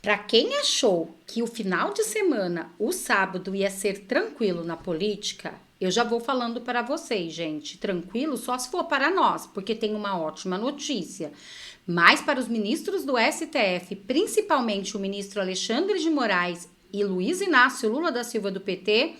Para quem achou que o final de semana, o sábado, ia ser tranquilo na política, eu já vou falando para vocês, gente. Tranquilo só se for para nós, porque tem uma ótima notícia. Mas para os ministros do STF, principalmente o ministro Alexandre de Moraes e Luiz Inácio Lula da Silva do PT,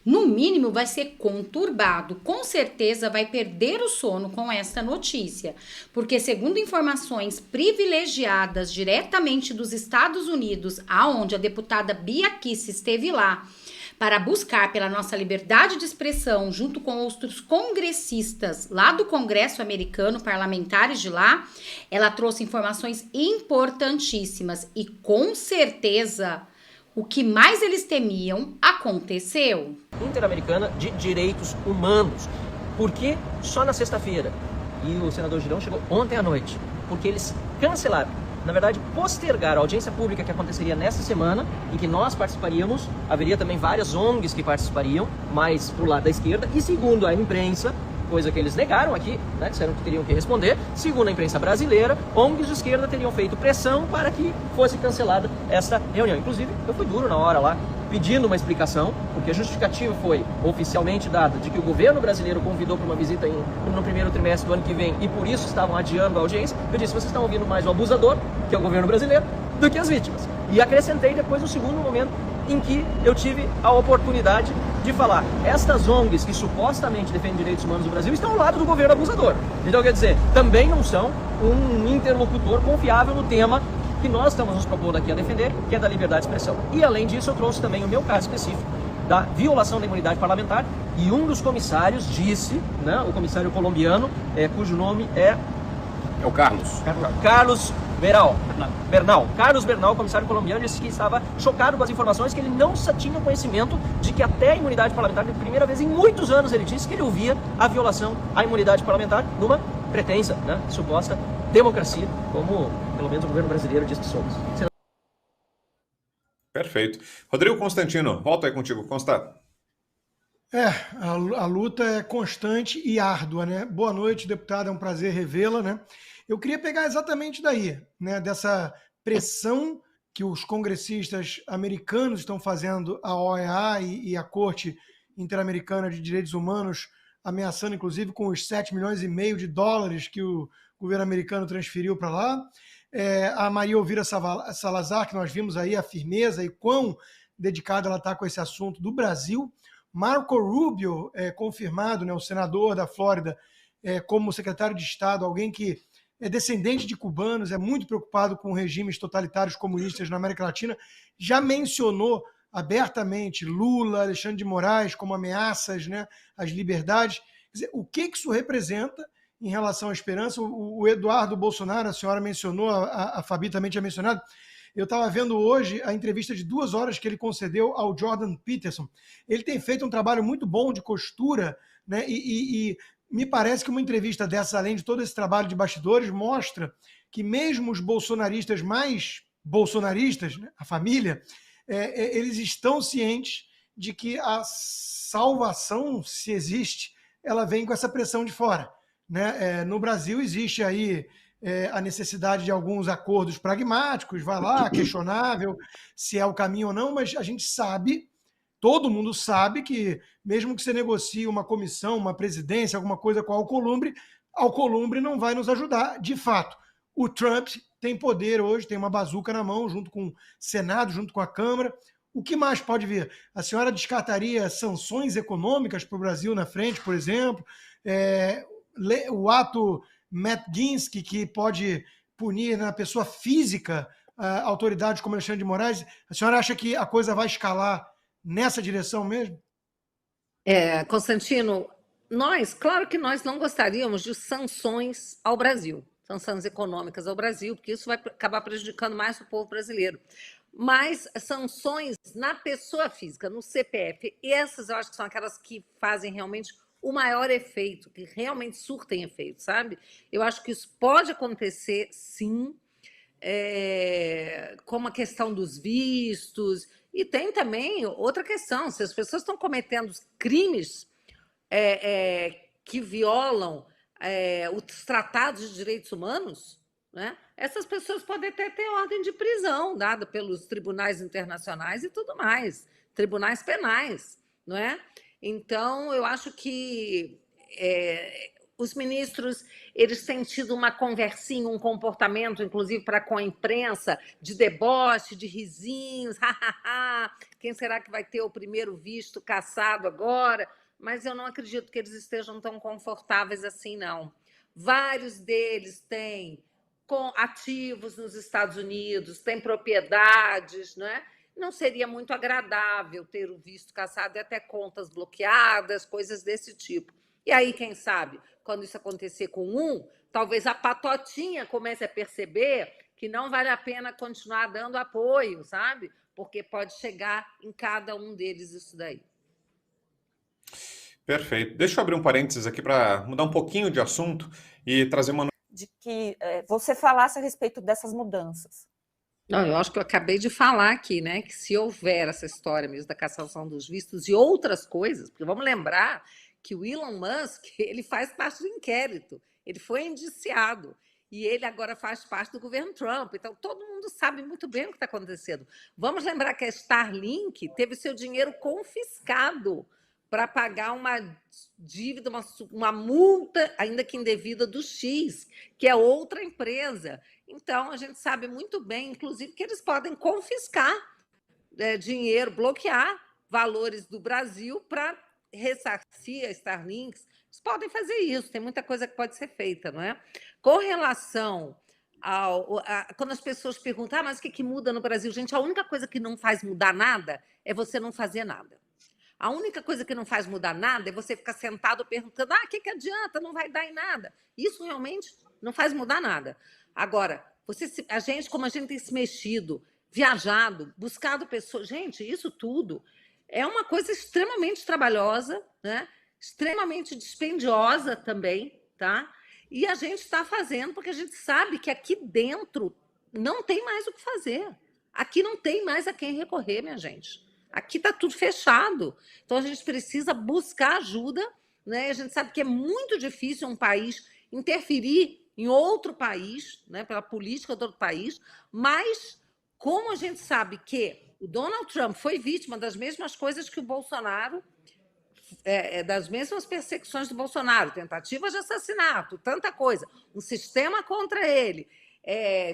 no mínimo vai ser conturbado. Com certeza vai perder o sono com esta notícia, porque segundo informações privilegiadas diretamente dos Estados Unidos, aonde a deputada Bia Kicis esteve lá para buscar pela nossa liberdade de expressão, junto com outros congressistas lá do Congresso americano, parlamentares de lá, ela trouxe informações importantíssimas e com certeza o que mais eles temiam aconteceu. Interamericana de Direitos Humanos. Por que só na sexta-feira? E o senador Girão chegou ontem à noite, porque eles cancelaram, na verdade, postergaram a audiência pública que aconteceria nesta semana, em que nós participaríamos, haveria também várias ONGs que participariam, mais pro lado da esquerda, e segundo a imprensa, coisa que eles negaram aqui, né, disseram que teriam que responder, segundo a imprensa brasileira, ONGs de esquerda teriam feito pressão para que fosse cancelada esta reunião. Inclusive, eu fui duro na hora lá, pedindo uma explicação, porque a justificativa foi oficialmente dada de que o governo brasileiro convidou para uma visita no primeiro trimestre do ano que vem e por isso estavam adiando a audiência. Eu disse, vocês estão ouvindo mais o abusador, que é o governo brasileiro, do que as vítimas. E acrescentei depois o segundo momento em que eu tive a oportunidade de falar, estas ONGs que supostamente defendem direitos humanos no Brasil estão ao lado do governo abusador. Então, quer dizer, também não são um interlocutor confiável no tema que nós estamos nos propondo aqui a defender, que é da liberdade de expressão. E além disso, eu trouxe também o meu caso específico da violação da imunidade parlamentar, e um dos comissários disse, né, o comissário colombiano, cujo nome é o Carlos. Carlos Bernal. Carlos Bernal, comissário colombiano, disse que estava chocado com as informações, que ele não tinha conhecimento de que até a imunidade parlamentar, pela primeira vez em muitos anos, ele disse que ele ouvia a violação à imunidade parlamentar numa pretensa, né, suposta democracia, como pelo menos o governo brasileiro diz que somos. Perfeito. Rodrigo Constantino, volto aí contigo, Consta. A luta é constante e árdua, né? Boa noite, deputada, é um prazer revê-la, né? Eu queria pegar exatamente daí, né? Dessa pressão que os congressistas americanos estão fazendo à OEA e à Corte Interamericana de Direitos Humanos, ameaçando inclusive com os 7,5 milhões que o governo americano transferiu para lá. A Maria Elvira Salazar, que nós vimos aí a firmeza e quão dedicada ela está com esse assunto do Brasil. Marco Rubio, confirmado, né, o senador da Flórida, como secretário de Estado, alguém que é descendente de cubanos, é muito preocupado com regimes totalitários comunistas na América Latina, já mencionou abertamente Lula, Alexandre de Moraes como ameaças, né, às liberdades. Quer dizer, o que isso representa em relação à esperança? O Eduardo Bolsonaro, a senhora mencionou, a Fabi também tinha mencionado. Eu estava vendo hoje a entrevista de 2 horas que ele concedeu ao Jordan Peterson. Ele tem feito um trabalho muito bom de costura, né? E me parece que uma entrevista dessa, além de todo esse trabalho de bastidores, mostra que mesmo os bolsonaristas mais bolsonaristas, né, a família, eles estão cientes de que a salvação, se existe, ela vem com essa pressão de fora, né? No Brasil existe aí a necessidade de alguns acordos pragmáticos, vai lá, questionável se é o caminho ou não, mas a gente sabe, todo mundo sabe que mesmo que você negocie uma comissão, uma presidência, alguma coisa com a Alcolumbre não vai nos ajudar, de fato. O Trump tem poder hoje, tem uma bazuca na mão, junto com o Senado, junto com a Câmara. O que mais pode vir? A senhora descartaria sanções econômicas para o Brasil na frente, por exemplo? O ato Magnitsky, que pode punir na pessoa física autoridades como Alexandre de Moraes. A senhora acha que a coisa vai escalar nessa direção mesmo? Constantino, claro que nós não gostaríamos de sanções ao Brasil, sanções econômicas ao Brasil, porque isso vai acabar prejudicando mais o povo brasileiro. Mas sanções na pessoa física, no CPF, essas eu acho que são aquelas que fazem realmente o maior efeito, que realmente surtem efeito, sabe? Eu acho que isso pode acontecer, sim, como a questão dos vistos, e tem também outra questão, se as pessoas estão cometendo crimes que violam os tratados de direitos humanos, né? Essas pessoas podem até ter ordem de prisão dada pelos tribunais internacionais e tudo mais, tribunais penais, não é? Então, eu acho que os ministros, eles têm tido uma conversinha, um comportamento, inclusive para com a imprensa, de deboche, de risinhos, quem será que vai ter o primeiro visto cassado agora? Mas eu não acredito que eles estejam tão confortáveis assim, não. Vários deles têm ativos nos Estados Unidos, têm propriedades, né? Não seria muito agradável ter o visto cassado e até contas bloqueadas, coisas desse tipo. E aí, quem sabe, quando isso acontecer com um, talvez a patotinha comece a perceber que não vale a pena continuar dando apoio, sabe? Porque pode chegar em cada um deles isso daí. Perfeito. Deixa eu abrir um parênteses aqui para mudar um pouquinho de assunto e trazer uma De que você falasse a respeito dessas mudanças. Não, eu acho que eu acabei de falar aqui, né? Que se houver essa história mesmo da cassação dos vistos e outras coisas, porque vamos lembrar que o Elon Musk, ele faz parte do inquérito, ele foi indiciado e ele agora faz parte do governo Trump, então todo mundo sabe muito bem o que está acontecendo. Vamos lembrar que a Starlink teve seu dinheiro confiscado para pagar uma dívida, uma multa, ainda que indevida, do X, que é outra empresa. Então, a gente sabe muito bem, inclusive, que eles podem confiscar dinheiro, bloquear valores do Brasil para ressarcir a Starlink. Eles podem fazer isso, tem muita coisa que pode ser feita, não é? Com relação quando as pessoas perguntam, mas o que muda no Brasil? Gente, a única coisa que não faz mudar nada é você não fazer nada. A única coisa que não faz mudar nada é você ficar sentado perguntando, o que adianta, não vai dar em nada. Isso realmente não faz mudar nada. Agora, como a gente tem se mexido, viajado, buscado pessoas, gente, isso tudo é uma coisa extremamente trabalhosa, né? Extremamente dispendiosa também, tá? E a gente está fazendo porque a gente sabe que aqui dentro não tem mais o que fazer. Aqui não tem mais a quem recorrer, minha gente. Aqui está tudo fechado. Então, a gente precisa buscar ajuda, né? A gente sabe que é muito difícil um país interferir em outro país, né? Pela política do outro país, mas como a gente sabe que o Donald Trump foi vítima das mesmas coisas que o Bolsonaro, das mesmas perseguições do Bolsonaro, tentativa de assassinato, tanta coisa, um sistema contra ele,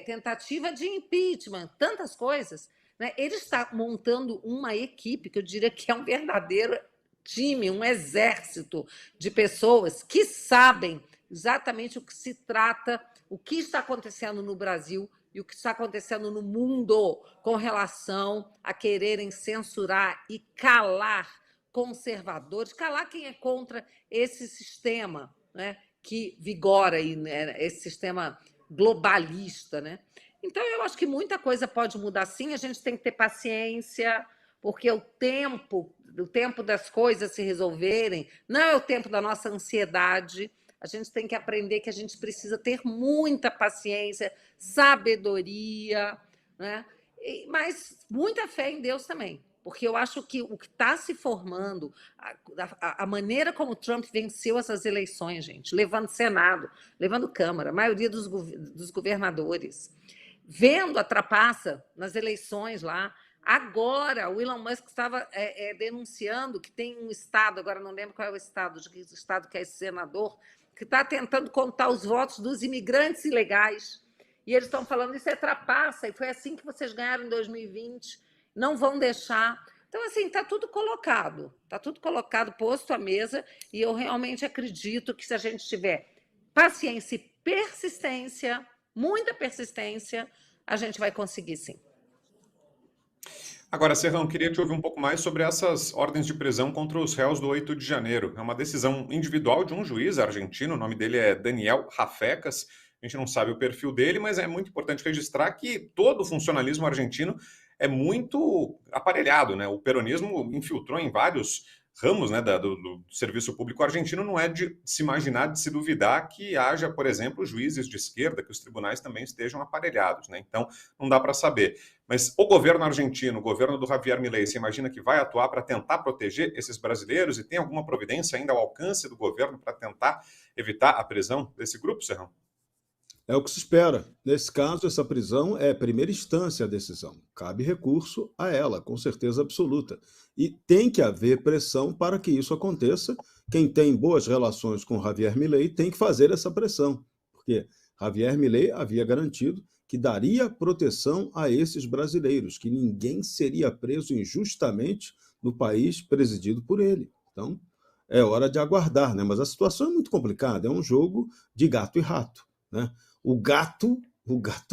tentativa de impeachment, tantas coisas, né? Ele está montando uma equipe que eu diria que é um verdadeiro time, um exército de pessoas que sabem exatamente o que se trata, o que está acontecendo no Brasil e o que está acontecendo no mundo com relação a quererem censurar e calar conservadores, calar quem é contra esse sistema, né, que vigora aí, né, esse sistema globalista, né? Então, eu acho que muita coisa pode mudar sim, a gente tem que ter paciência, porque o tempo das coisas se resolverem não é o tempo da nossa ansiedade. A gente tem que aprender que a gente precisa ter muita paciência, sabedoria, né? Mas muita fé em Deus também, porque eu acho que o que está se formando, a maneira como o Trump venceu essas eleições, gente, levando Senado, levando Câmara, a maioria dos governadores, vendo a trapaça nas eleições lá. Agora, o Elon Musk estava denunciando que tem um estado, agora não lembro qual é o estado que é esse senador, que está tentando contar os votos dos imigrantes ilegais. E eles estão falando isso é trapaça, e foi assim que vocês ganharam em 2020, não vão deixar. Então, assim, está tudo colocado, posto à mesa, e eu realmente acredito que se a gente tiver paciência e persistência, muita persistência, a gente vai conseguir sim. Agora, Serrão, queria te ouvir um pouco mais sobre essas ordens de prisão contra os réus do 8 de janeiro. É uma decisão individual de um juiz argentino, o nome dele é Daniel Rafecas. A gente não sabe o perfil dele, mas é muito importante registrar que todo o funcionalismo argentino é muito aparelhado, né? O peronismo infiltrou em vários ramos, né, do serviço público argentino. Não é de se imaginar, de se duvidar que haja, por exemplo, juízes de esquerda, que os tribunais também estejam aparelhados, né? Então, não dá para saber. Mas o governo argentino, o governo do Javier Milei, você imagina que vai atuar para tentar proteger esses brasileiros e tem alguma providência ainda ao alcance do governo para tentar evitar a prisão desse grupo, Serrão? É o que se espera. Nesse caso, essa prisão é primeira instância a decisão. Cabe recurso a ela, com certeza absoluta. E tem que haver pressão para que isso aconteça. Quem tem boas relações com Javier Milei tem que fazer essa pressão, porque Javier Milei havia garantido que daria proteção a esses brasileiros, que ninguém seria preso injustamente no país presidido por ele. Então, é hora de aguardar, né? Mas a situação é muito complicada, é um jogo de gato e rato, né? O gato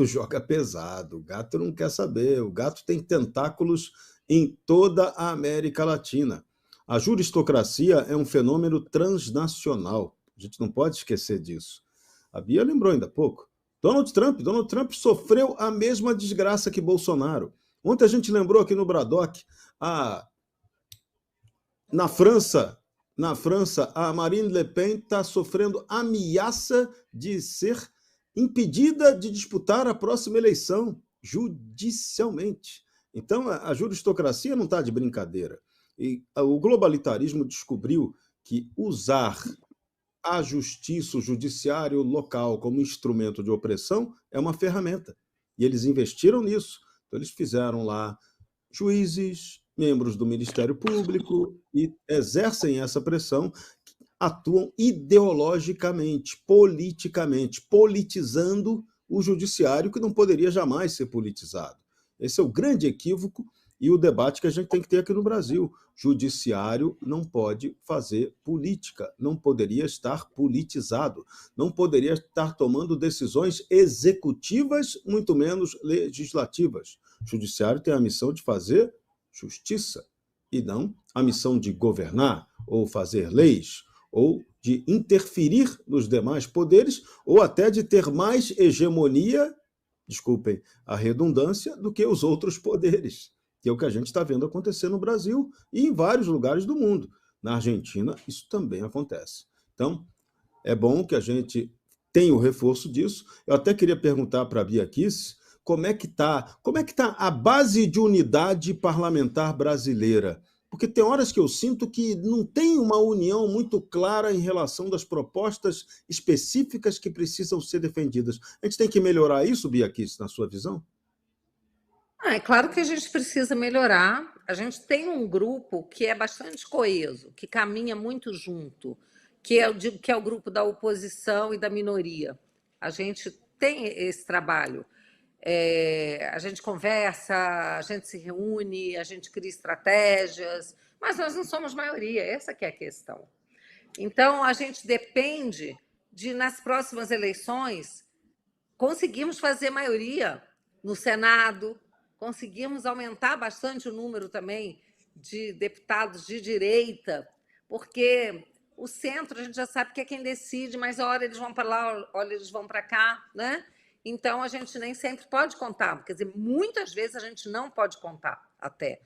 joga pesado, o gato não quer saber, o gato tem tentáculos em toda a América Latina. A juristocracia é um fenômeno transnacional, a gente não pode esquecer disso. A Bia lembrou ainda há pouco. Donald Trump sofreu a mesma desgraça que Bolsonaro. Ontem a gente lembrou aqui no Bradock, na França, a Marine Le Pen está sofrendo ameaça de ser impedida de disputar a próxima eleição judicialmente. Então, a juristocracia não está de brincadeira. E o globalitarismo descobriu que usar a justiça, o judiciário local como instrumento de opressão é uma ferramenta. E eles investiram nisso. Então, eles fizeram lá juízes, membros do Ministério Público e exercem essa pressão, atuam ideologicamente, politicamente, politizando o judiciário que não poderia jamais ser politizado. Esse é o grande equívoco e o debate que a gente tem que ter aqui no Brasil. Judiciário não pode fazer política, não poderia estar politizado, não poderia estar tomando decisões executivas, muito menos legislativas. O judiciário tem a missão de fazer justiça e não a missão de governar ou fazer leis ou de interferir nos demais poderes ou até de ter mais hegemonia, desculpem a redundância, do que os outros poderes, que é o que a gente está vendo acontecer no Brasil e em vários lugares do mundo. Na Argentina, isso também acontece. Então, é bom que a gente tenha o reforço disso. Eu até queria perguntar para a Bia Kicis como é que tá a base de unidade parlamentar brasileira? Porque tem horas que eu sinto que não tem uma união muito clara em relação das propostas específicas que precisam ser defendidas. A gente tem que melhorar isso, Bia Kicis, na sua visão? É claro que a gente precisa melhorar. A gente tem um grupo que é bastante coeso, que caminha muito junto, que é o grupo da oposição e da minoria. A gente tem esse trabalho. A gente conversa, a gente se reúne, a gente cria estratégias, mas nós não somos maioria, essa que é a questão. Então, a gente depende de, nas próximas eleições, conseguirmos fazer maioria no Senado, conseguirmos aumentar bastante o número também de deputados de direita, porque o centro a gente já sabe que é quem decide, mas a hora eles vão para lá, hora eles vão para cá, né? Então, a gente nem sempre pode contar. Quer dizer, muitas vezes a gente não pode contar até.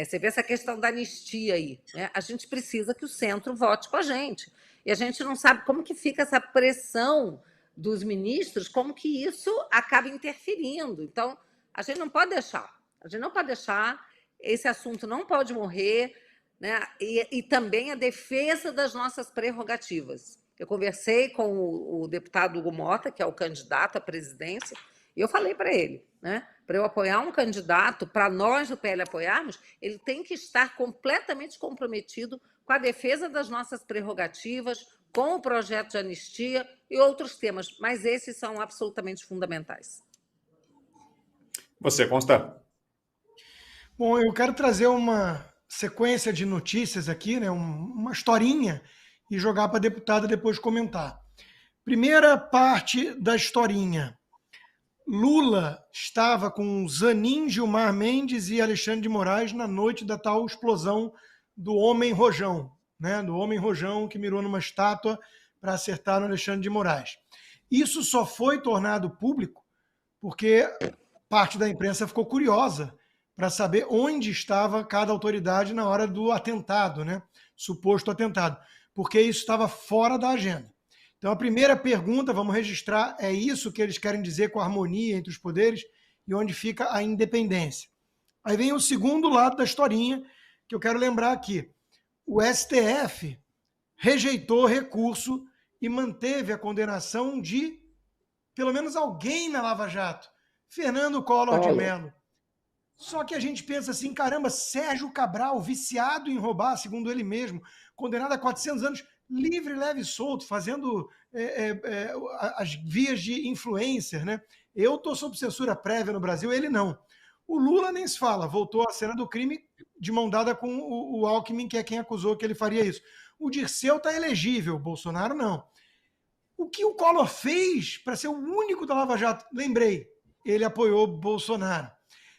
Você vê essa questão da anistia aí, né? A gente precisa que o centro vote com a gente. E a gente não sabe como que fica essa pressão dos ministros, como que isso acaba interferindo. Então, a gente não pode deixar. A gente não pode deixar. Esse assunto não pode morrer, né? E também a defesa das nossas prerrogativas. Eu conversei com o deputado Hugo Mota, que é o candidato à presidência, e eu falei para ele, né? Para eu apoiar um candidato, para nós do PL apoiarmos, ele tem que estar completamente comprometido com a defesa das nossas prerrogativas, com o projeto de anistia e outros temas, mas esses são absolutamente fundamentais. Você, Consta? Bom, eu quero trazer uma sequência de notícias aqui, né? Uma historinha, e jogar para a deputada depois comentar. Primeira parte da historinha. Lula estava com Zanin, Gilmar Mendes e Alexandre de Moraes na noite da tal explosão do Homem Rojão, né? Do Homem Rojão que mirou numa estátua para acertar no Alexandre de Moraes. Isso só foi tornado público porque parte da imprensa ficou curiosa para saber onde estava cada autoridade na hora do atentado, né? Suposto atentado, porque isso estava fora da agenda. Então, a primeira pergunta, vamos registrar, é isso que eles querem dizer com a harmonia entre os poderes e onde fica a independência. Aí vem o segundo lado da historinha, que eu quero lembrar aqui. O STF rejeitou recurso e manteve a condenação de pelo menos alguém na Lava Jato. Fernando Collor de Mello. Só que a gente pensa assim, caramba, Sérgio Cabral, viciado em roubar, segundo ele mesmo, condenado a 400 anos, livre, leve e solto, fazendo as vias de influencer, né? Eu estou sob censura prévia no Brasil, ele não. O Lula nem se fala, voltou à cena do crime de mão dada com o Alckmin, que é quem acusou que ele faria isso. O Dirceu está elegível, o Bolsonaro não. O que o Collor fez para ser o único da Lava Jato? Lembrei, ele apoiou Bolsonaro.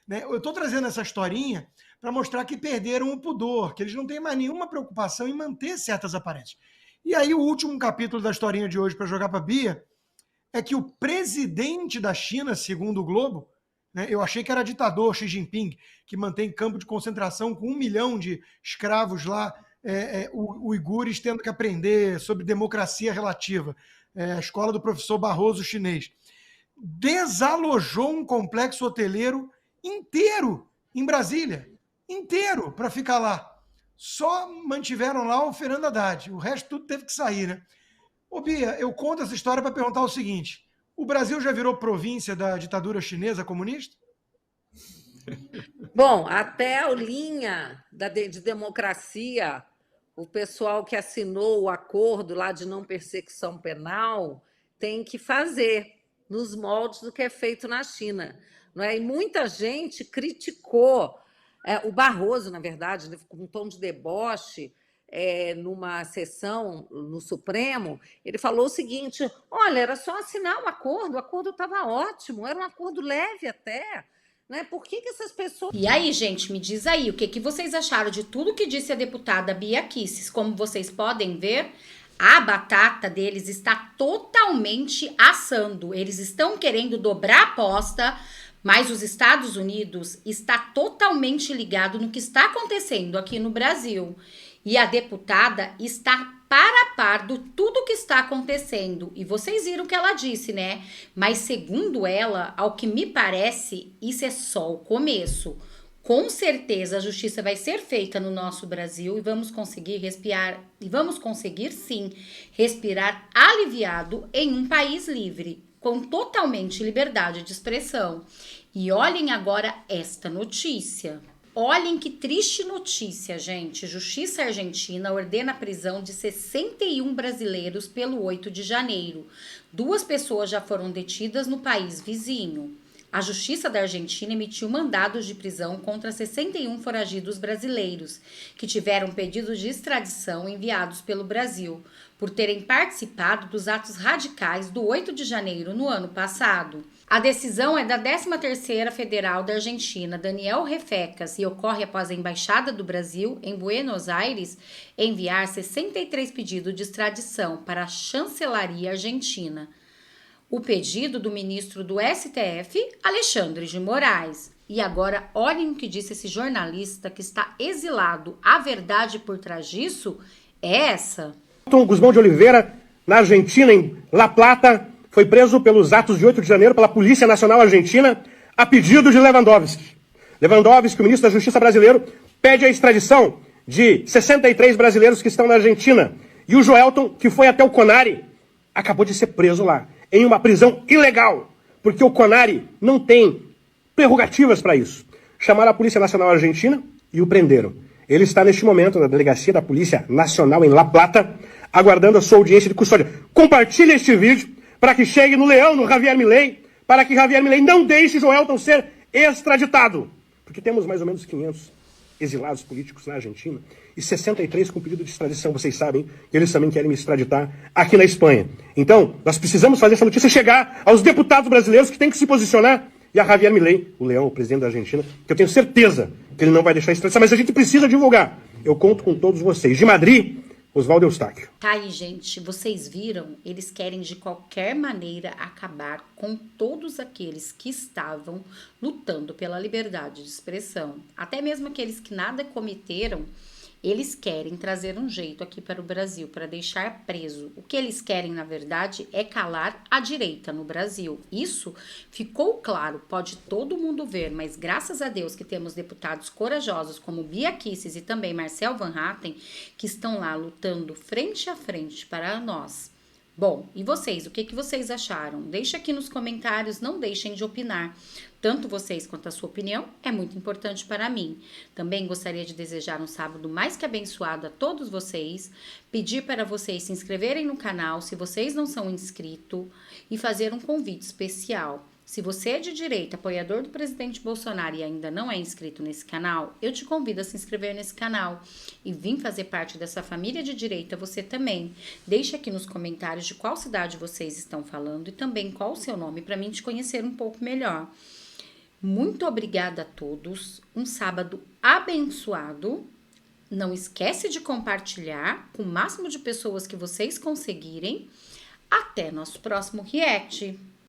Né? Eu estou trazendo essa historinha para mostrar que perderam o pudor, que eles não têm mais nenhuma preocupação em manter certas aparências. E aí o último capítulo da historinha de hoje para jogar para a Bia é que o presidente da China, segundo o Globo, né, eu achei que era ditador Xi Jinping, que mantém campo de concentração com 1 milhão de escravos lá, uigures tendo que aprender sobre democracia relativa, a escola do professor Barroso chinês, desalojou um complexo hoteleiro inteiro em Brasília, inteiro para ficar lá. Só mantiveram lá o Fernando Haddad, o resto tudo teve que sair, né? Ô Bia, eu conto essa história para perguntar o seguinte, o Brasil já virou província da ditadura chinesa comunista? Bom, até a linha de democracia, o pessoal que assinou o acordo lá de não persecução penal tem que fazer nos moldes do que é feito na China. Não é? E muita gente criticou o Barroso, na verdade, com um tom de deboche, numa sessão no Supremo, ele falou o seguinte, olha, era só assinar o acordo estava ótimo, era um acordo leve até, né? Por que essas pessoas... E aí, gente, me diz aí, o que vocês acharam de tudo que disse a deputada Bia Kicis? Como vocês podem ver, a batata deles está totalmente assando, eles estão querendo dobrar a aposta, mas os Estados Unidos está totalmente ligado no que está acontecendo aqui no Brasil. E a deputada está par a par do tudo que está acontecendo. E vocês viram o que ela disse, né? Mas segundo ela, ao que me parece, isso é só o começo. Com certeza a justiça vai ser feita no nosso Brasil e vamos conseguir respirar, e vamos conseguir sim respirar aliviado em um país livre, com totalmente liberdade de expressão. E olhem agora esta notícia. Olhem que triste notícia, gente. Justiça Argentina ordena a prisão de 61 brasileiros pelo 8 de janeiro. 2 pessoas já foram detidas no país vizinho. A Justiça da Argentina emitiu mandados de prisão contra 61 foragidos brasileiros, que tiveram pedidos de extradição enviados pelo Brasil, por terem participado dos atos radicais do 8 de janeiro no ano passado. A decisão é da 13ª Federal da Argentina, Daniel Refecas, e ocorre após a Embaixada do Brasil, em Buenos Aires, enviar 63 pedidos de extradição para a chancelaria argentina. O pedido do ministro do STF, Alexandre de Moraes. E agora, olhem o que disse esse jornalista que está exilado. A verdade por trás disso é essa. Guzmão de Oliveira, na Argentina, em La Plata, foi preso pelos atos de 8 de janeiro pela Polícia Nacional Argentina a pedido de Lewandowski. Lewandowski, o ministro da Justiça brasileiro, pede a extradição de 63 brasileiros que estão na Argentina. E o Joelton, que foi até o CONARE, acabou de ser preso lá, em uma prisão ilegal, porque o CONARE não tem prerrogativas para isso. Chamaram a Polícia Nacional Argentina e o prenderam. Ele está neste momento na delegacia da Polícia Nacional em La Plata, aguardando a sua audiência de custódia. Compartilhe este vídeo para que chegue no Leão, no Javier Milei, para que Javier Milei não deixe Joelton ser extraditado. Porque temos mais ou menos 500 exilados políticos na Argentina e 63 com pedido de extradição, vocês sabem, e eles também querem me extraditar aqui na Espanha. Então, nós precisamos fazer essa notícia chegar aos deputados brasileiros que têm que se posicionar, e a Javier Milei, o Leão, o presidente da Argentina, que eu tenho certeza que ele não vai deixar extradição, mas a gente precisa divulgar. Eu conto com todos vocês. De Madrid, Oswaldo Eustáquio. Tá aí, gente, vocês viram? Eles querem de qualquer maneira acabar com todos aqueles que estavam lutando pela liberdade de expressão. Até mesmo aqueles que nada cometeram, eles querem trazer um jeito aqui para o Brasil, para deixar preso. O que eles querem, na verdade, é calar a direita no Brasil. Isso ficou claro, pode todo mundo ver, mas graças a Deus que temos deputados corajosos como Bia Kicis e também Marcel Van Hatten, que estão lá lutando frente a frente para nós Bom, e vocês? O que vocês acharam? Deixa aqui nos comentários, não deixem de opinar. Tanto vocês quanto a sua opinião é muito importante para mim. Também gostaria de desejar um sábado mais que abençoado a todos vocês, pedir para vocês se inscreverem no canal se vocês não são inscritos e fazer um convite especial. Se você é de direita, apoiador do presidente Bolsonaro e ainda não é inscrito nesse canal, eu te convido a se inscrever nesse canal e vir fazer parte dessa família de direita você também. Deixe aqui nos comentários de qual cidade vocês estão falando e também qual o seu nome para mim te conhecer um pouco melhor. Muito obrigada a todos, um sábado abençoado. Não esquece de compartilhar com o máximo de pessoas que vocês conseguirem. Até nosso próximo react!